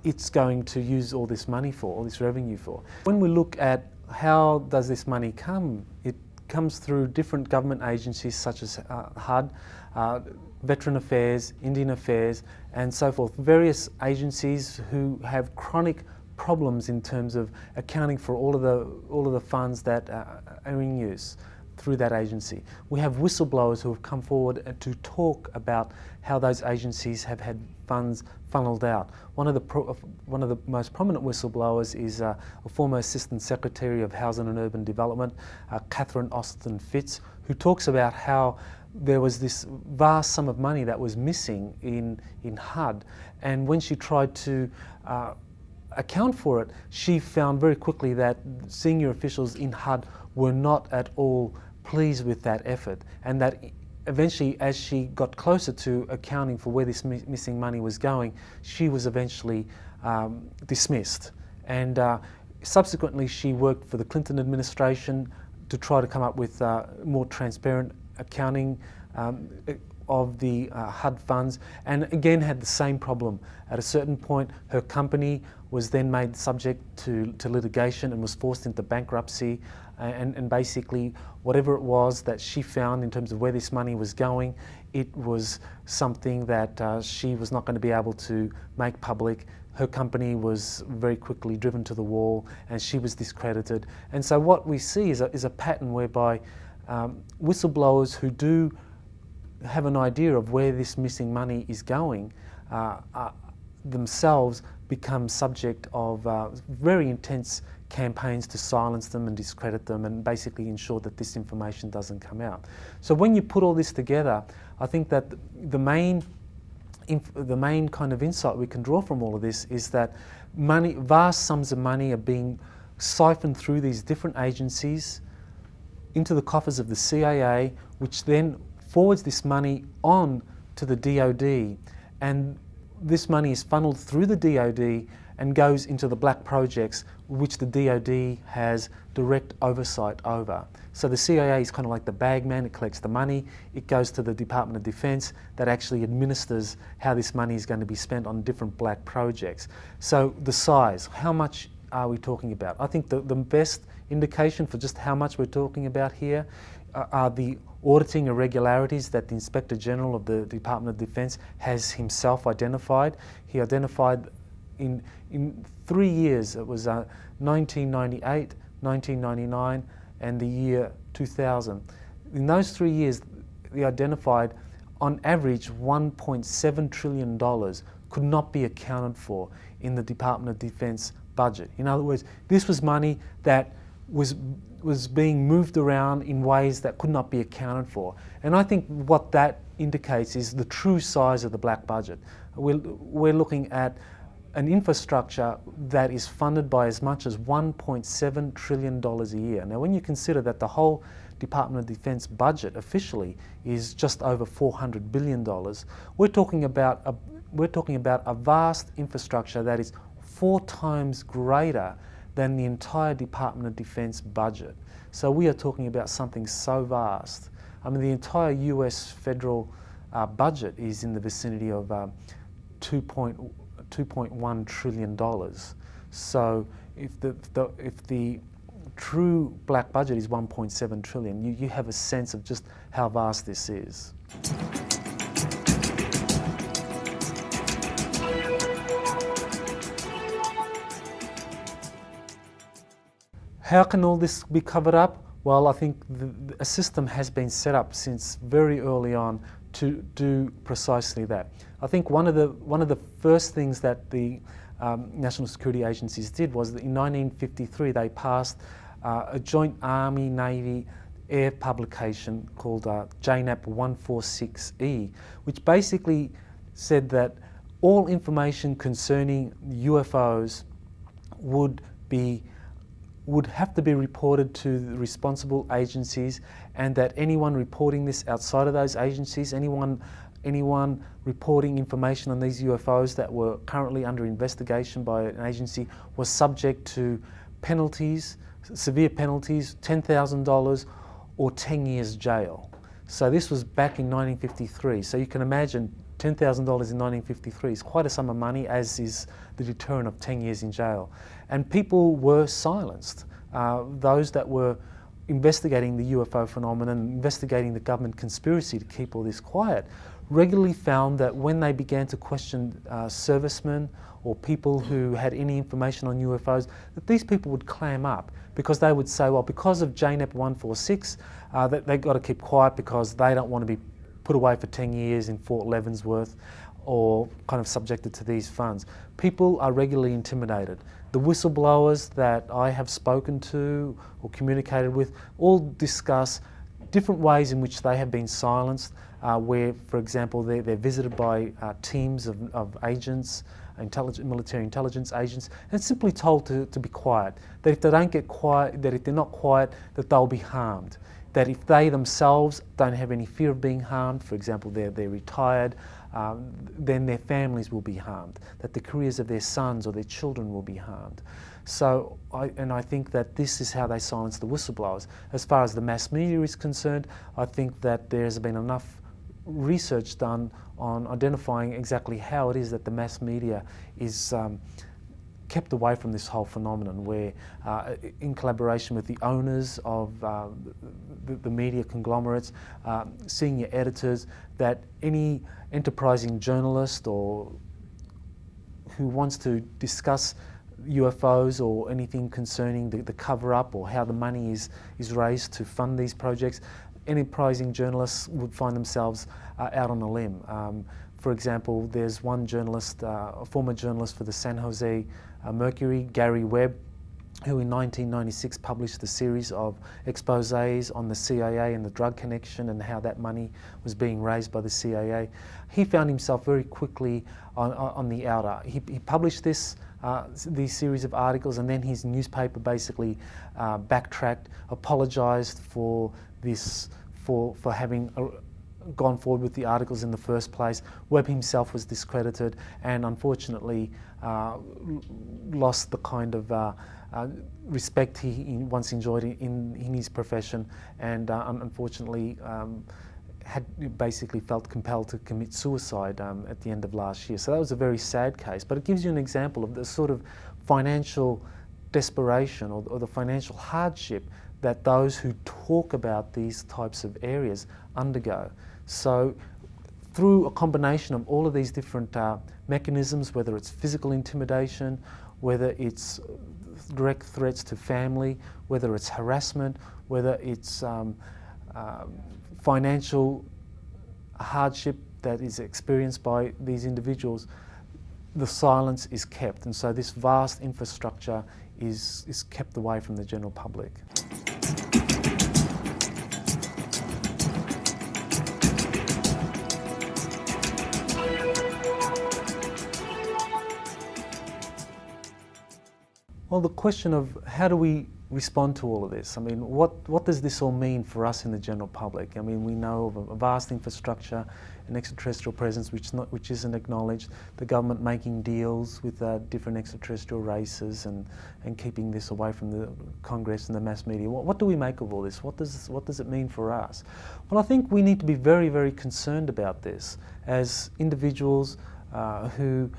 it's going to use all this money for, all this revenue for. When we look at how does this money come, it comes through different government agencies such as HUD, Veteran Affairs, Indian Affairs, and so forth. Various agencies who have chronic problems in terms of accounting for all of the funds that are in use through that agency. We have whistleblowers who have come forward to talk about how those agencies have had funds funneled out. One of the most prominent whistleblowers is a former Assistant Secretary of Housing and Urban Development, Catherine Austin Fitz, who talks about how there was this vast sum of money that was missing in HUD, and when she tried to account for it, she found very quickly that senior officials in HUD were not at all pleased with that effort, and that eventually, as she got closer to accounting for where this missing money was going, she was eventually dismissed. And subsequently, she worked for the Clinton administration to try to come up with more transparent accounting of the HUD funds, and again had the same problem. At a certain point, her company was then made subject to litigation and was forced into bankruptcy, and basically whatever it was that she found in terms of where this money was going, it was something that she was not going to be able to make public. Her company was very quickly driven to the wall and she was discredited. And so what we see is a pattern whereby whistleblowers who do have an idea of where this missing money is going themselves become subject of very intense campaigns to silence them and discredit them and basically ensure that this information doesn't come out. So when you put all this together, I think that the main kind of insight we can draw from all of this is that vast sums of money are being siphoned through these different agencies into the coffers of the CIA, which then forwards this money on to the DOD, and this money is funneled through the DOD and goes into the black projects which the DOD has direct oversight over. So the CIA is kind of like the bag man. It collects the money, it goes to the Department of Defense that actually administers how this money is going to be spent on different black projects. So the size, how much are we talking about? I think the best indication for just how much we're talking about here are the auditing irregularities that the Inspector General of the Department of Defense has himself identified. He identified in 3 years, it was 1998, 1999 and the year 2000. In those 3 years, they identified on average $1.7 trillion could not be accounted for in the Department of Defense budget. In other words, this was money that was being moved around in ways that could not be accounted for. And I think what that indicates is the true size of the black budget. We're looking at an infrastructure that is funded by as much as $1.7 trillion a year. Now, when you consider that the whole Department of Defense budget officially is just over $400 billion, we're talking about a vast infrastructure that is 4 times greater than the entire Department of Defense budget. So we are talking about something so vast I mean, the entire US federal budget is in the vicinity of $2.1 trillion. So if the true black budget is 1.7 trillion, you have a sense of just how vast this is. How can all this be covered up? Well, I think a system has been set up since very early on to do precisely that. I think one of the first things that the national security agencies did was that in 1953 they passed a joint Army-Navy air publication called JNAP 146E, which basically said that all information concerning UFOs would have to be reported to the responsible agencies, and that anyone reporting this outside of those agencies, anyone reporting information on these UFOs that were currently under investigation by an agency was subject to penalties, severe penalties, $10,000 or 10 years jail. So this was back in 1953. So you can imagine $10,000 in 1953 is quite a sum of money, as is the deterrent of 10 years in jail. And people were silenced. Those that were investigating the UFO phenomenon, investigating the government conspiracy to keep all this quiet, regularly found that when they began to question servicemen or people who had any information on UFOs, that these people would clam up, because they would say, well, because of JNAP 146, that they've got to keep quiet because they don't want to be put away for 10 years in Fort Leavenworth or kind of subjected to these funds. People are regularly intimidated. The whistleblowers that I have spoken to or communicated with all discuss different ways in which they have been silenced, where, for example, they're visited by teams of agents, military intelligence agents, and simply told to be quiet. That if they don't get quiet, that if they're not quiet, that they'll be harmed. That if they themselves don't have any fear of being harmed, for example, they're retired, then their families will be harmed. That the careers of their sons or their children will be harmed. So, I think that this is how they silence the whistleblowers. As far as the mass media is concerned, I think that there's been enough research done on identifying exactly how it is that the mass media is kept away from this whole phenomenon, where in collaboration with the owners of the media conglomerates, senior editors, that any enterprising journalist or who wants to discuss UFOs or anything concerning the cover-up or how the money is raised to fund these projects, enterprising journalists would find themselves out on a limb. For example, there's one journalist, a former journalist for the San Jose Mercury, Gary Webb, who in 1996 published a series of exposés on the CIA and the drug connection and how that money was being raised by the CIA. He found himself very quickly on the outer. He published these series of articles, and then his newspaper basically backtracked, apologised for having gone forward with the articles in the first place. Webb himself was discredited and unfortunately lost the kind of respect he once enjoyed in his profession, and unfortunately had basically felt compelled to commit suicide at the end of last year. So that was a very sad case, but it gives you an example of the sort of financial desperation or the financial hardship that those who talk about these types of areas undergo. So through a combination of all of these different mechanisms, whether it's physical intimidation, whether it's direct threats to family, whether it's harassment, whether it's financial hardship that is experienced by these individuals, the silence is kept, and so this vast infrastructure is kept away from the general public. Well, the question of how do we respond to all of this? I mean, what does this all mean for us in the general public? I mean, we know of a vast infrastructure. an extraterrestrial presence which isn't acknowledged, the government making deals with different extraterrestrial races and keeping this away from the Congress and the mass media. What do we make of all this? What does it mean for us? Well, I think we need to be very, very concerned about this as individuals who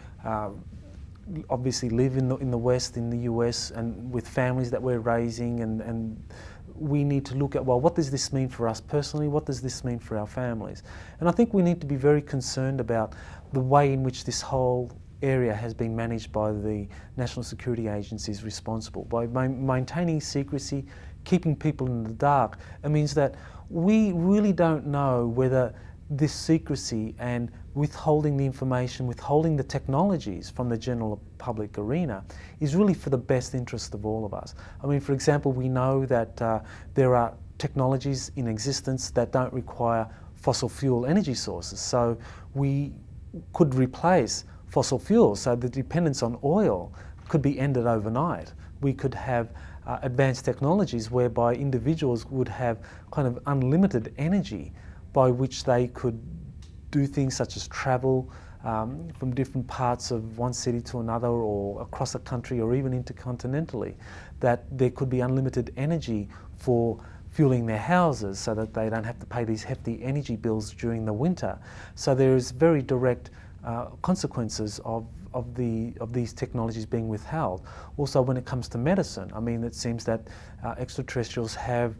obviously live in the West, in the US, and with families that we're raising, and we need to look at, well, what does this mean for us personally? What does this mean for our families? And I think we need to be very concerned about the way in which this whole area has been managed by the national security agencies responsible. By maintaining secrecy, keeping people in the dark, it means that we really don't know whether this secrecy and withholding the information, withholding the technologies from the general public arena is really for the best interest of all of us. I mean, for example, we know that there are technologies in existence that don't require fossil fuel energy sources. So we could replace fossil fuels, so the dependence on oil could be ended overnight. We could have advanced technologies whereby individuals would have kind of unlimited energy by which they could do things such as travel from different parts of one city to another, or across a country, or even intercontinentally, that there could be unlimited energy for fueling their houses so that they don't have to pay these hefty energy bills during the winter. So there is very direct consequences of these technologies being withheld. Also, when it comes to medicine, I mean, it seems that extraterrestrials have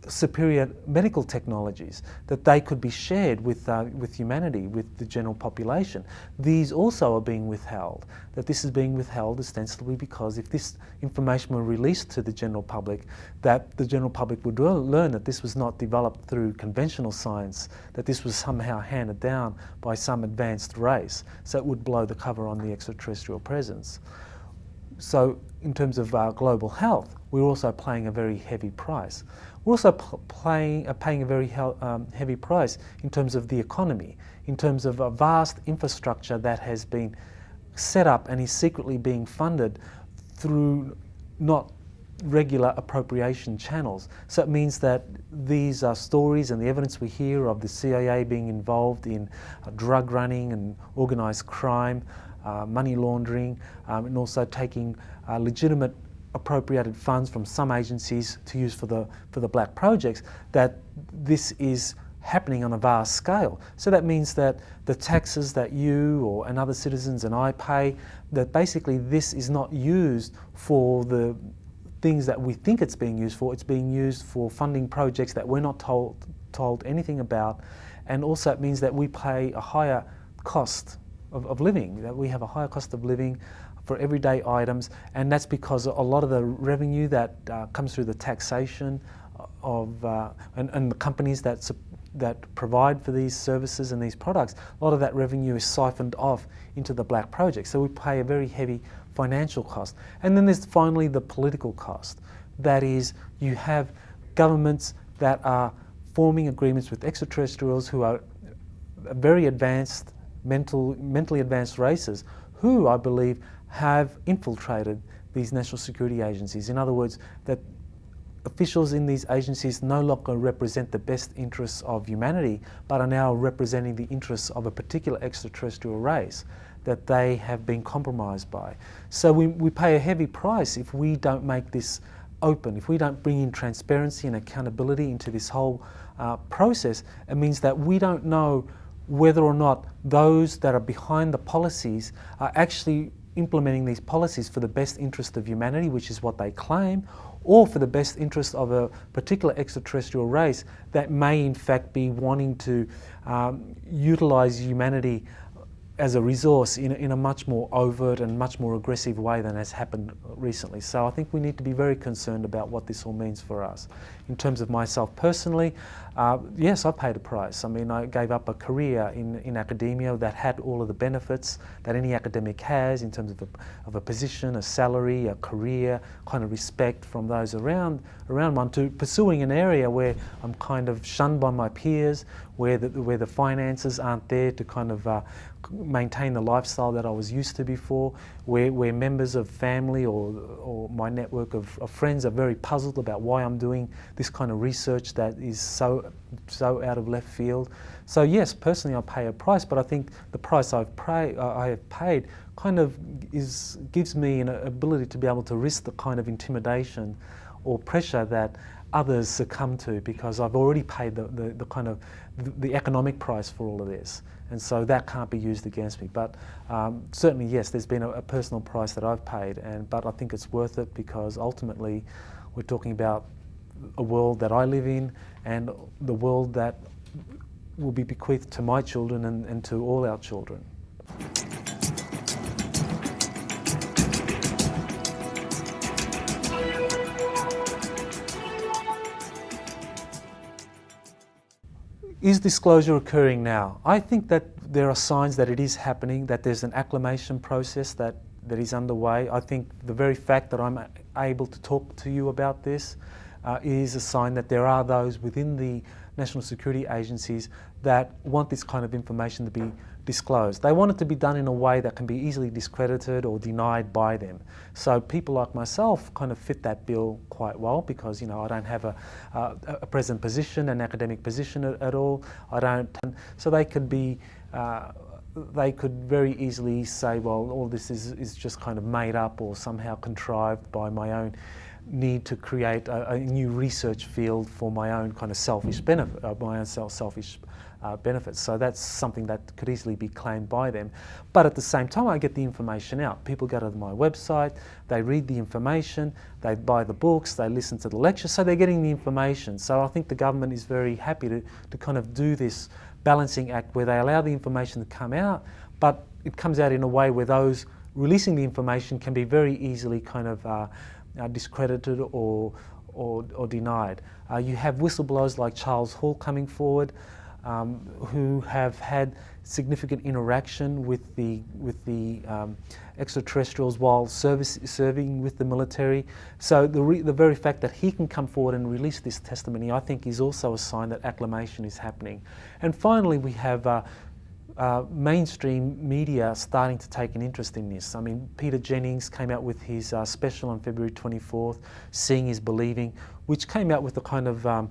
superior medical technologies that they could be shared with humanity, with the general population. These also are being withheld. That this is being withheld ostensibly because if this information were released to the general public, that the general public would learn that this was not developed through conventional science, that this was somehow handed down by some advanced race, so it would blow the cover on the extraterrestrial presence. So in terms of global health, we're also paying a very heavy price. We're also paying a very heavy price in terms of the economy, in terms of a vast infrastructure that has been set up and is secretly being funded through not regular appropriation channels. So it means that these stories and the evidence we hear of the CIA being involved in drug running and organised crime, money laundering, and also taking legitimate appropriated funds from some agencies to use for the black projects, that this is happening on a vast scale. So that means that the taxes that you and other citizens and I pay, that basically this is not used for the things that we think it's being used for. It's being used for funding projects that we're not told anything about, and also it means that we pay a higher cost of living, that we have a higher cost of living for everyday items, and that's because a lot of the revenue that comes through the taxation of and the companies that provide for these services and these products, a lot of that revenue is siphoned off into the black projects. So we pay a very heavy financial cost. And then there's finally the political cost. That is, you have governments that are forming agreements with extraterrestrials who are very advanced, mentally advanced races, who I believe have infiltrated these national security agencies. In other words, that officials in these agencies no longer represent the best interests of humanity, but are now representing the interests of a particular extraterrestrial race that they have been compromised by. So we pay a heavy price if we don't make this open, if we don't bring in transparency and accountability into this whole process. It means that we don't know whether or not those that are behind the policies are actually implementing these policies for the best interest of humanity, which is what they claim, or for the best interest of a particular extraterrestrial race that may in fact be wanting to utilize humanity as a resource in a much more overt and much more aggressive way than has happened recently. So I think we need to be very concerned about what this all means for us. In terms of myself personally, yes, I paid a price. I mean, I gave up a career in academia that had all of the benefits that any academic has in terms of a position, a salary, a career, kind of respect from those around one, to pursuing an area where I'm kind of shunned by my peers, where the finances aren't there to kind of maintain the lifestyle that I was used to before, where members of family or my network of friends are very puzzled about why I'm doing this kind of research that is so out of left field. So yes, personally I pay a price, but I think the price I have paid kind of gives me an ability to be able to risk the kind of intimidation or pressure that others succumb to, because I've already paid the kind of the economic price for all of this, and so that can't be used against me. But certainly yes, there's been a personal price that I've paid, but I think it's worth it, because ultimately we're talking about a world that I live in and the world that will be bequeathed to my children and to all our children. Is disclosure occurring now? I think that there are signs that it is happening, that there's an acclimation process that is underway. I think the very fact that I'm able to talk to you about this is a sign that there are those within the national security agencies that want this kind of information to be disclosed. They want it to be done in a way that can be easily discredited or denied by them. So people like myself kind of fit that bill quite well, because I don't have a present position, an academic position at all. So they could be. They could very easily say, well, all this is just kind of made up or somehow contrived by my own need to create a new research field for my own kind of selfish benefit, selfish benefits. So that's something that could easily be claimed by them. But at the same time, I get the information out. People go to my website, they read the information, they buy the books, they listen to the lectures, so they're getting the information. So I think the government is very happy to kind of do this balancing act where they allow the information to come out, but it comes out in a way where those releasing the information can be very easily kind of discredited or denied. You have whistleblowers like Charles Hall coming forward, who have had significant interaction with the extraterrestrials while serving with the military. So the very fact that he can come forward and release this testimony, I think, is also a sign that acclimation is happening. And finally, we have mainstream media starting to take an interest in this. I mean, Peter Jennings came out with his special on February 24th, Seeing is Believing, which came out with a kind of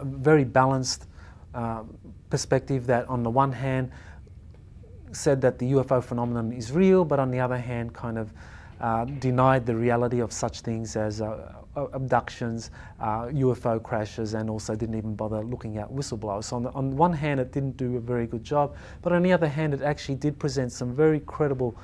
very balanced perspective that on the one hand said that the UFO phenomenon is real, but on the other hand kind of denied the reality of such things as abductions, UFO crashes, and also didn't even bother looking at whistleblowers. So on one hand it didn't do a very good job, but on the other hand it actually did present some very credible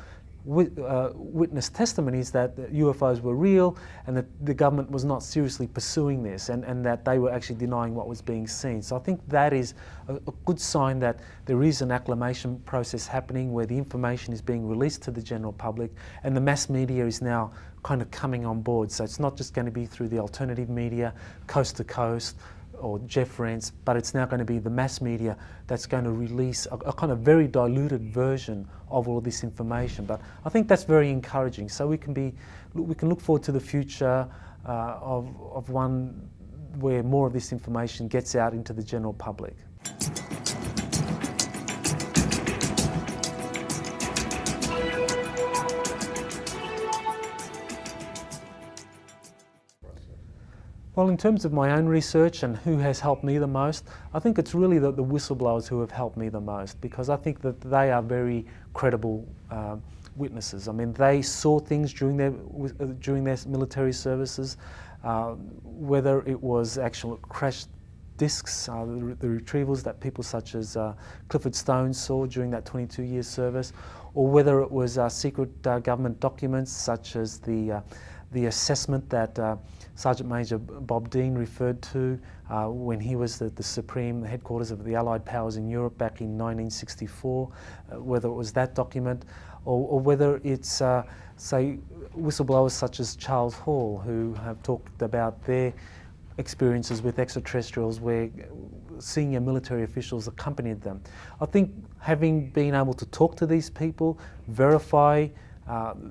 witness testimonies that UFOs were real and that the government was not seriously pursuing this, and that they were actually denying what was being seen. So I think that is a good sign that there is an acclimation process happening where the information is being released to the general public, and the mass media is now kind of coming on board. So it's not just going to be through the alternative media, coast to coast, or Jeff Rents, but it's now going to be the mass media that's going to release a kind of very diluted version of all of this information. But I think that's very encouraging. So we can look forward to the future of one where more of this information gets out into the general public. Well, in terms of my own research and who has helped me the most, I think it's really the whistleblowers who have helped me the most, because I think that they are very credible witnesses. I mean, they saw things during their military services, whether it was actual crash discs, the retrievals that people such as Clifford Stone saw during that 22-year service, or whether it was secret government documents such as the assessment that Sergeant Major Bob Dean referred to when he was the supreme headquarters of the Allied powers in Europe back in 1964, whether it was that document, or whether it's, say, whistleblowers such as Charles Hall, who have talked about their experiences with extraterrestrials where senior military officials accompanied them. I think having been able to talk to these people, verify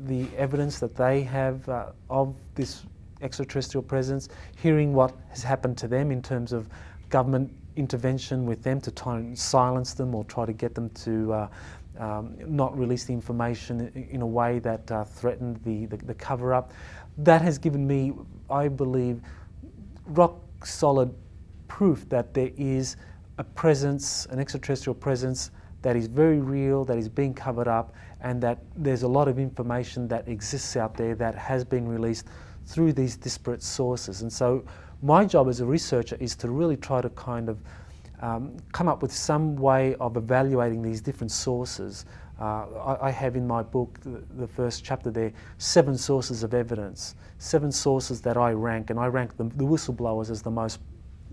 the evidence that they have of this extraterrestrial presence, hearing what has happened to them in terms of government intervention with them to try and silence them or try to get them to not release the information in a way that threatened the cover-up. That has given me, I believe, rock solid proof that there is a presence, an extraterrestrial presence that is very real, that is being covered up, and that there's a lot of information that exists out there that has been released through these disparate sources. And so my job as a researcher is to really try to kind of come up with some way of evaluating these different sources. I have in my book, the first chapter there, 7 sources of evidence, 7 sources that I rank, and I rank the whistleblowers as the most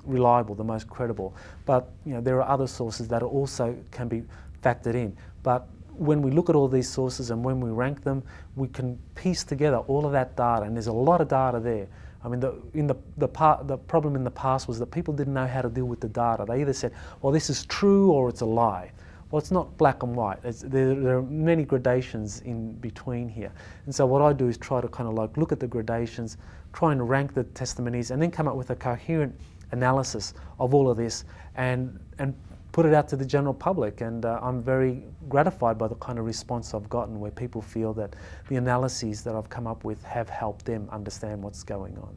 reliable, the most credible. But there are other sources that also can be factored in. But when we look at all these sources and when we rank them, we can piece together all of that data, and there's a lot of data there. I mean, the problem in the past was that people didn't know how to deal with the data. They either said, well, this is true or it's a lie. Well, it's not black and white. There are many gradations in between here. And so what I do is try to kind of like look at the gradations, try and rank the testimonies, and then come up with a coherent analysis of all of this and put it out to the general public. And I'm very gratified by the kind of response I've gotten, where people feel that the analyses that I've come up with have helped them understand what's going on.